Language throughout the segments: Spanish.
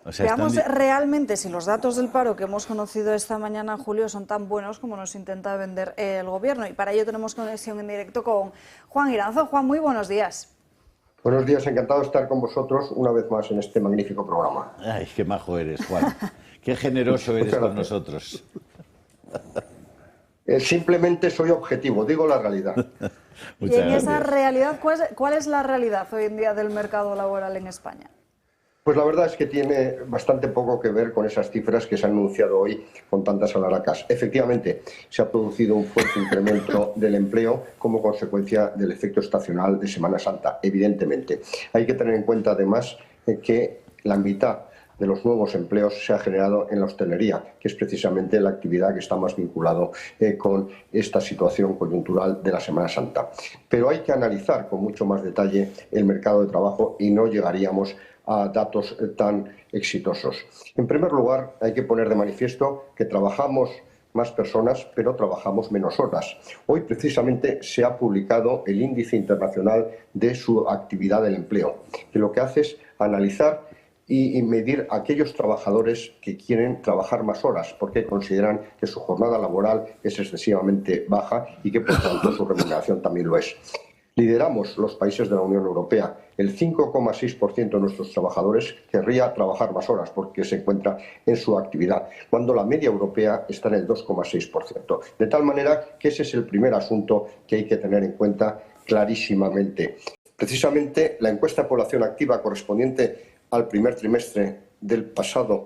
O sea, Veamos realmente si los datos del paro que hemos conocido esta mañana, Julio, son tan buenos como nos intenta vender el Gobierno. Y para ello tenemos conexión en directo con Juan Iranzo. Juan, muy buenos días. Buenos días, encantado de estar con vosotros una vez más en este magnífico programa. Ay, qué majo eres, Juan. Qué generoso eres con nosotros. Simplemente soy objetivo, digo la realidad. Y en esa realidad, ¿cuál es la realidad hoy en día del mercado laboral en España? Pues la verdad es que tiene bastante poco que ver con esas cifras que se han anunciado hoy con tantas alaracas. Efectivamente, se ha producido un fuerte incremento del empleo como consecuencia del efecto estacional de Semana Santa, evidentemente. Hay que tener en cuenta además que la mitad de los nuevos empleos se ha generado en la hostelería, que es precisamente la actividad que está más vinculado con esta situación coyuntural de la Semana Santa. Pero hay que analizar con mucho más detalle el mercado de trabajo y no llegaríamos a datos tan exitosos. En primer lugar, hay que poner de manifiesto que trabajamos más personas, pero trabajamos menos horas. Hoy, precisamente, se ha publicado el Índice Internacional de su Actividad del Empleo, que lo que hace es analizar y medir a aquellos trabajadores que quieren trabajar más horas porque consideran que su jornada laboral es excesivamente baja y que, por tanto, su remuneración también lo es. Lideramos los países de la Unión Europea. El 5,6% de nuestros trabajadores querría trabajar más horas porque se encuentra en su actividad, cuando la media europea está en el 2,6%. De tal manera que ese es el primer asunto que hay que tener en cuenta clarísimamente. Precisamente la encuesta de población activa correspondiente al primer trimestre del pasado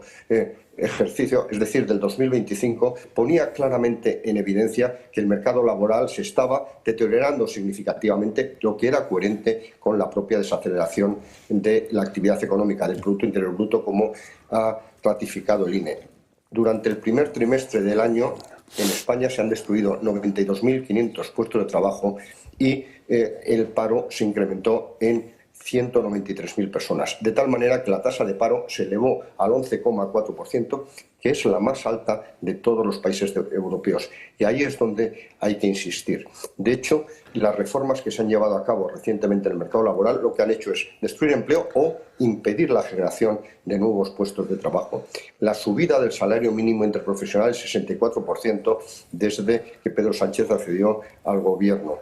ejercicio, es decir, del 2025, ponía claramente en evidencia que el mercado laboral se estaba deteriorando significativamente, lo que era coherente con la propia desaceleración de la actividad económica, del Producto Interior Bruto, como ha ratificado el INE. Durante el primer trimestre del año, en España se han destruido 92.500 puestos de trabajo y el paro se incrementó en 193.000 personas, de tal manera que la tasa de paro se elevó al 11,4%, que es la más alta de todos los países europeos. Y ahí es donde hay que insistir. De hecho, las reformas que se han llevado a cabo recientemente en el mercado laboral lo que han hecho es destruir empleo o impedir la generación de nuevos puestos de trabajo. La subida del salario mínimo interprofesional es 64% desde que Pedro Sánchez accedió al gobierno.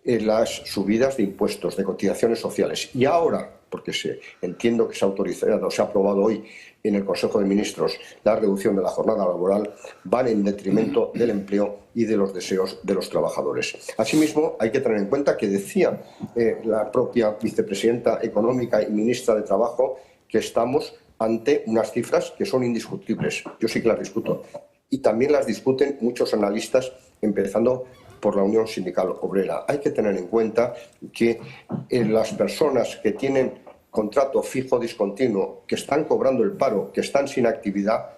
Las subidas de impuestos, de cotizaciones sociales. Y ahora, porque entiendo que se ha autorizado, se ha aprobado hoy en el Consejo de Ministros la reducción de la jornada laboral, van en detrimento del empleo y de los deseos de los trabajadores. Asimismo, hay que tener en cuenta que decía la propia vicepresidenta económica y ministra de Trabajo que estamos ante unas cifras que son indiscutibles. Yo sí que las discuto. Y también las discuten muchos analistas, empezando por la Unión Sindical Obrera. Hay que tener en cuenta que las personas que tienen contrato fijo discontinuo, que están cobrando el paro, que están sin actividad,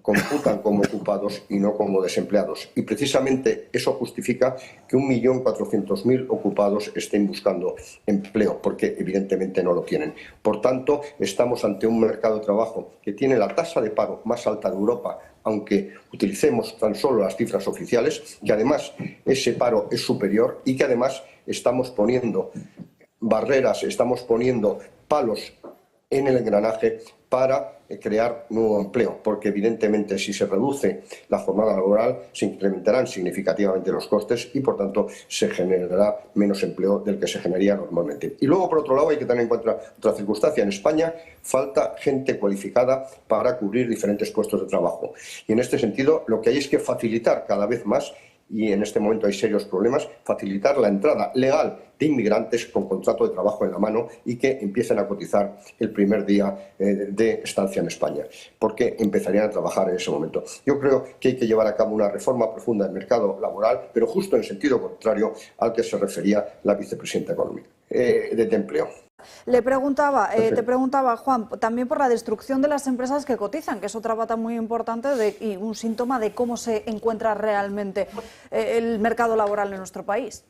computan como ocupados y no como desempleados. Y precisamente eso justifica que 1.400.000 ocupados estén buscando empleo, porque evidentemente no lo tienen. Por tanto, estamos ante un mercado de trabajo que tiene la tasa de paro más alta de Europa, aunque utilicemos tan solo las cifras oficiales, que además ese paro es superior y que además estamos poniendo barreras, estamos poniendo palos en el engranaje para crear nuevo empleo, porque evidentemente si se reduce la jornada laboral se incrementarán significativamente los costes y por tanto se generará menos empleo del que se generaría normalmente. Y luego, por otro lado, hay que tener en cuenta otra circunstancia. En España falta gente cualificada para cubrir diferentes puestos de trabajo y en este sentido lo que hay es que facilitar cada vez más, y en este momento hay serios problemas, facilitar la entrada legal de inmigrantes con contrato de trabajo en la mano y que empiecen a cotizar el primer día de estancia en España, porque empezarían a trabajar en ese momento. Yo creo que hay que llevar a cabo una reforma profunda del mercado laboral, pero justo en sentido contrario al que se refería la vicepresidenta económica de empleo. Te preguntaba, Juan, también por la destrucción de las empresas que cotizan, que es otra pata muy importante y un síntoma de cómo se encuentra realmente el mercado laboral en nuestro país.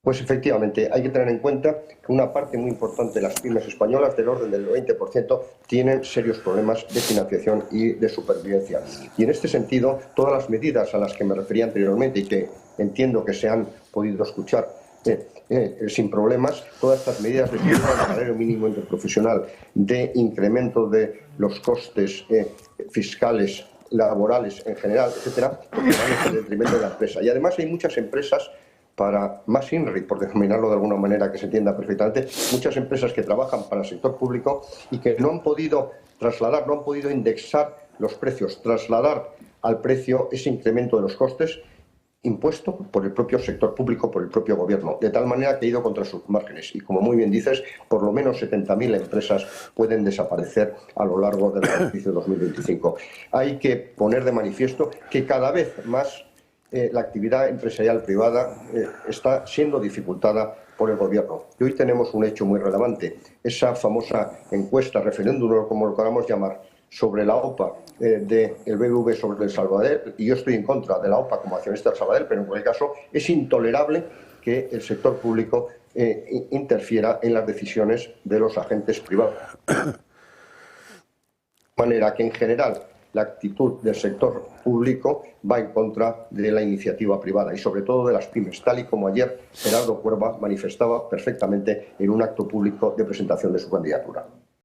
Pues efectivamente, hay que tener en cuenta que una parte muy importante de las pymes españolas, del orden del 20%, tienen serios problemas de financiación y de supervivencia. Y en este sentido, todas las medidas a las que me refería anteriormente y que entiendo que se han podido escuchar sin problemas todas estas medidas de salario mínimo interprofesional, de incremento de los costes fiscales, laborales en general, etcétera, que van en detrimento de la empresa. Y además hay muchas empresas, para más INRI, por denominarlo de alguna manera que se entienda perfectamente, muchas empresas que trabajan para el sector público y que no han podido trasladar, no han podido indexar los precios, trasladar al precio ese incremento de los costes impuesto por el propio sector público, por el propio gobierno, de tal manera que ha ido contra sus márgenes. Y como muy bien dices, por lo menos 70.000 empresas pueden desaparecer a lo largo del ejercicio 2025. Hay que poner de manifiesto que cada vez más la actividad empresarial privada está siendo dificultada por el gobierno. Y hoy tenemos un hecho muy relevante, esa famosa encuesta, referéndum, o como lo queramos llamar, sobre la OPA del BBV sobre el Sabadell, y yo estoy en contra de la OPA como accionista del Sabadell, pero en cualquier caso es intolerable que el sector público interfiera en las decisiones de los agentes privados. De manera que en general la actitud del sector público va en contra de la iniciativa privada y sobre todo de las pymes, tal y como ayer Gerardo Cuerva manifestaba perfectamente en un acto público de presentación de su candidatura.